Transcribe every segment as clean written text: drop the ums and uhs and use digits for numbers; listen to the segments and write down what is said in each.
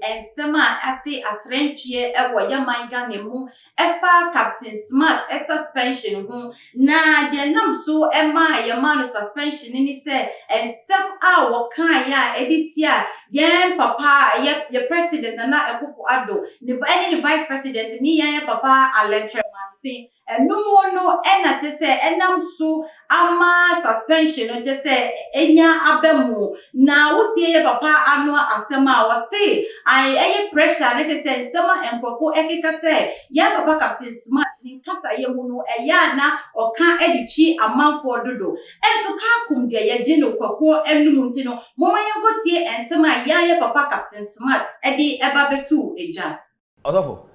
ensema ate atrenchie ewo yaman Ghana mu efa Captain Smart suspension ho na de nam so ema yama suspension ni se ensem a wo kan ya editia yen papa ye president na Akufo-Addo ni any vice president ni yen papa Alentre Mantin enu no ena te se enam so ama suspension no te se enya abemu na wotie papa ano asema wo se ai pressure na te se ensema empofo ekeka se ya papa Captain Smart ni kasa ye mu no eya na oka edichi amanfo dodo enso ka kum de ye gye no kwakwo enum nti no moma ye gotie ensema ya papa Captain Smart edi eba betu eja Osofo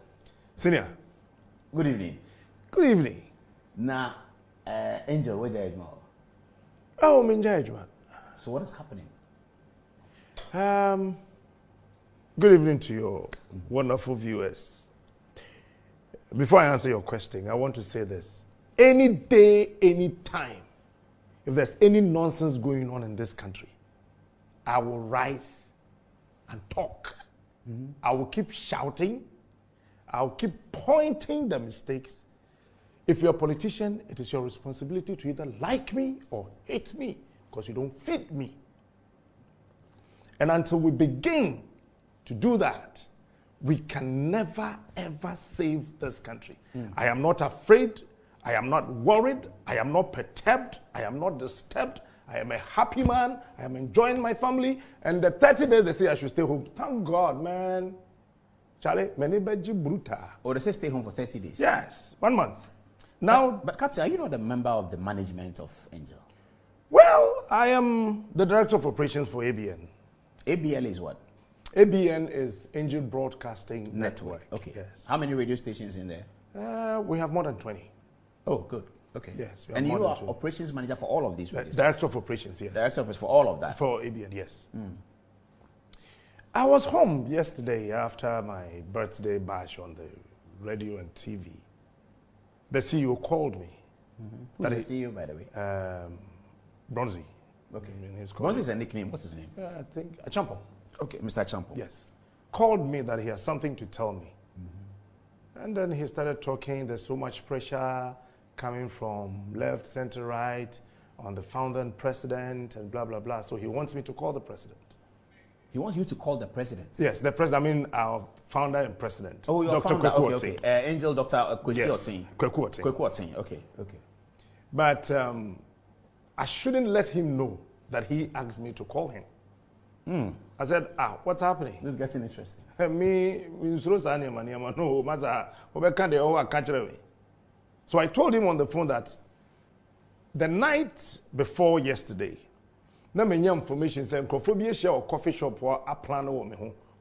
senior, good evening. good evening. Na Angel where you know? Oh, Minjajman. So what is happening? Good evening to your wonderful viewers. Before I answer your question, I want to say this. Any day, any time, if there's any nonsense going on in this country, I will rise and talk. I will keep shouting. I'll keep pointing the mistakes. If you're a politician, it is your responsibility to either like me or hate me because you don't fit me. And until we begin to do that, we can never, ever save this country. I am not afraid. I am not worried. I am not perturbed. I am not disturbed. I am a happy man. I am enjoying my family. And the 30 days they say I should stay home. Thank God, man. Charlie, many beji bruta. Or they say stay home for 30 days? Yes, 1 month. Now, but Captain, are you not a member of the management of Angel? Well, I am the director of operations for ABN. ABL is what? ABN is Angel Broadcasting Network. Okay. Yes. How many radio stations in there? We have more than 20. Oh, good. Okay. Yes. And you are operations manager for all of these radio stations? Director of operations, yes. Director of for all of that? For ABN, yes. I was home yesterday after my birthday bash on the radio and TV. The CEO called me. Who's the CEO, by the way? Bronzy. Okay. Bronzy is a nickname. What's his name? I think Champo. Okay, Mr. Champo. Yes. Called me that he has something to tell me. And then he started talking. There's so much pressure coming from left, center, right on the founder and president and blah, blah, blah. So he wants me to call the president. He wants you to call the president? Yes, the president, I mean our founder and president. Oh, your Dr. founder, Kweku okay. Oting. Angel Dr. Kwesi Oting. Kweku Oting. Kweku Oting, okay. But I shouldn't let him know that he asked me to call him. I said, what's happening? This is getting interesting. So I told him on the phone that the night before yesterday, na many information saying Crawford share or coffee shop or a plan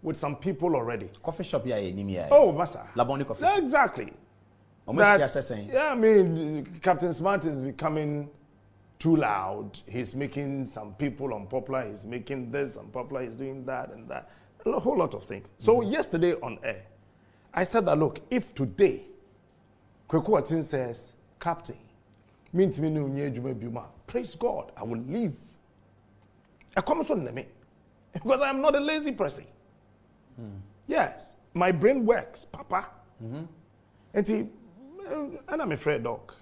with some people already. Coffee shop, yeah, Oh, massa. Laboni coffee. Yeah, exactly. Yeah, I mean, Captain Smart is becoming too loud. He's making some people unpopular. He's making this unpopular. He's doing that and that. A whole lot of things. So yesterday on air, I said that, look, if today, Kweku Oting says, Captain, praise God, I will leave. Because I am not a lazy person. Yes, my brain works, Papa. And I'm afraid, Doc.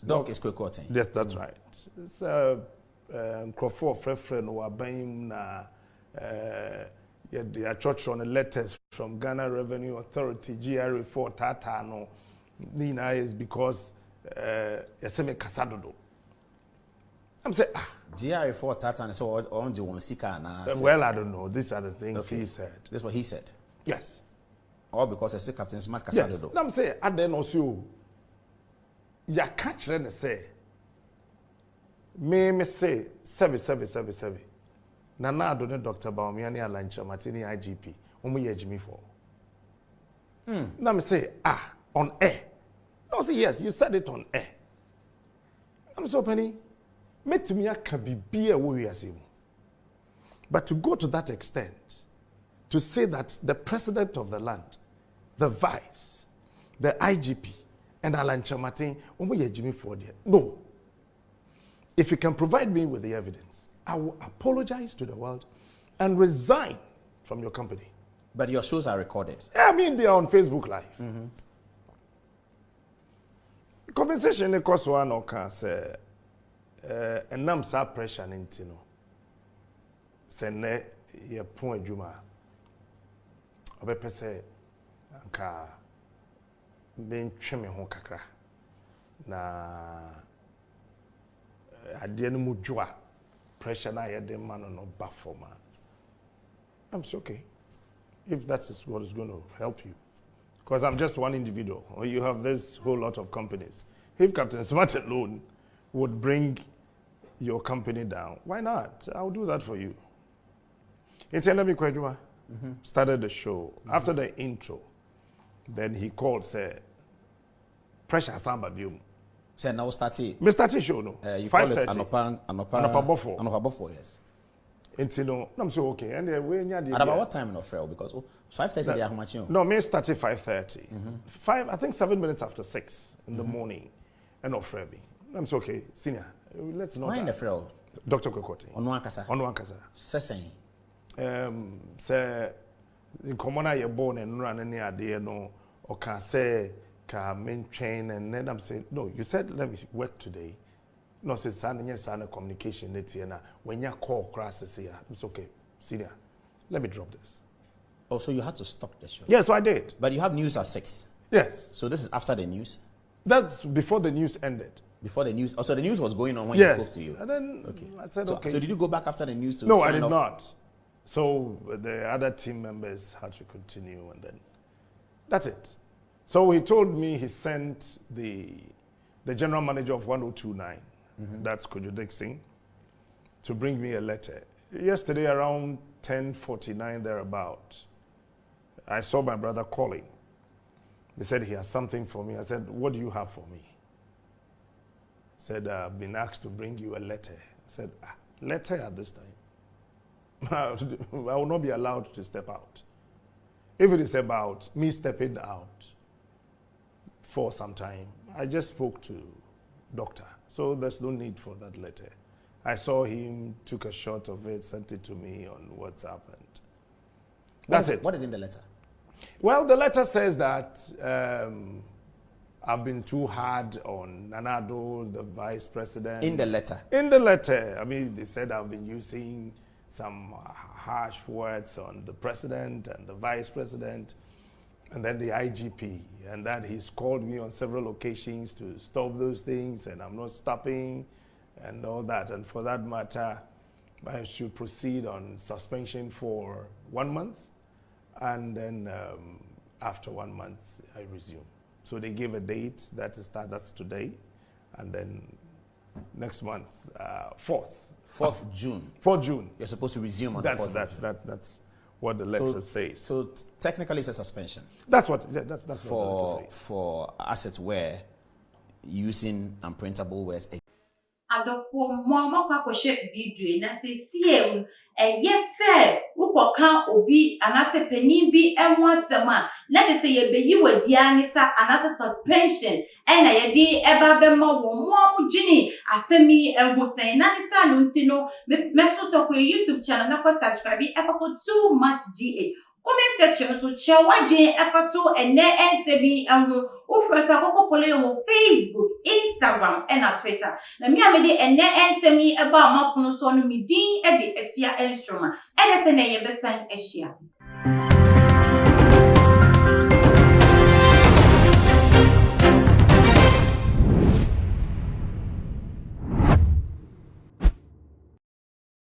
Doc is Kweku Oting. Yes, that's right. It's Crawford friend who are buying their church on the letters from Ghana Revenue Authority, GRA4 Tata no Nina is because Yaseme Kasadodo. I'm saying GRA4 Tata so on the one sika na. Well, I don't know. These are the things he said. That's what he said. Yes. All because I say Captain Smart Kasadodo. Yes. I'm saying at then also ya catch them say me say seven. Nana Adone Dr. Bawumia Alancha Martini IGP. Omo ye Jimmy for. Now me say on air. I say yes, you said it on air. I'm so penny. Met me can be a warrior. But to go to that extent, to say that the president of the land, the vice, the IGP, and Alancha Martin, omo ye Jimmy for there. No. If you can provide me with the evidence, I will apologize to the world and resign from your company. But your shows are recorded. Yeah, I mean, they are on Facebook Live. Conversation, of course, one or can say, and I'm so pressure into no. Say, ne, ye point Juma. Obepe say, anka, being trimming hon kakra. Na, I didn't move jua. Pressure na ye de man on no bafoma. I'm so okay. If that's what is going to help you. Because I'm just one individual, or you have this whole lot of companies. If Captain Smart alone would bring your company down, why not? I'll do that for you. It's Enemy Kwejuma started the show. After the intro, then he called, said, Pressure Samba Bium. So now start it. Mr. T show, no? You call it 5:30. Anopabofo. Anopabofo. Bofo, yes. It's no, I'm so okay. And at about what time in Ofrel? Because 5:30 they are how much? No, me started 5:30. I think 7 minutes after 6 in the morning. And Ofrel me. I'm so okay. Senior, let's know. Why in Ofrel? Dr. Kokote. Onwankasa. Onwankasa. Seseng. Say, in common I born and run any idea no, or can say, can main train, and then I'm saying, no, you said let me work today. No, since I'm communication, when you call crashes here, it's okay. Senior, let me drop this. Oh, so you had to stop the show? Yes, so I did. But you have news at 6. Yes. So this is after the news? That's before the news ended. Before the news? Oh, so the news was going on when he spoke to you? And then I said, okay. So did you go back after the news to No, sign I did off? not. So the other team members had to continue, and then that's it. So he told me he sent the general manager of 1029, that's Kojo Singh, to bring me a letter. Yesterday around 10:49 thereabout, I saw my brother calling. He said he has something for me. I said, what do you have for me? He said, I've been asked to bring you a letter. I said, letter at this time? I will not be allowed to step out. If it is about me stepping out for some time, I just spoke to doctor. So there's no need for that letter. I saw him, took a shot of it, sent it to me on WhatsApp, and that's it. What is in the letter? Well, the letter says that I've been too hard on Nanado, the vice president. In the letter? In the letter. I mean, they said I've been using some harsh words on the president and the vice president, and then the IGP, and that he's called me on several occasions to stop those things, and I'm not stopping, and all that. And for that matter, I should proceed on suspension for 1 month, and then after 1 month, I resume. So they gave a date that's today, and then next month, 4th June. 4th June. You're supposed to resume on the 4th. That's what the letter says. So technically, it's a suspension. That's what the letter says. For assets where using unprintable words. Adofo mo akwakohye video na se siem yese ukoka obi anase panyin bi enwo asem a na te se ye beyi wadia ni sa anase suspension na ye de eba be ma wo mo gini asemi enwosen na ni sa no ntino meso so kwa YouTube channel na kwa subscribe efako too much GA comment section so che waje efato ene ensemi enwo ufresa koko follow you Facebook, Instagram and Twitter. Na mi amede ene ensemi eba amapono so no mi din e de afia instrument. E de se na ye besan ehia.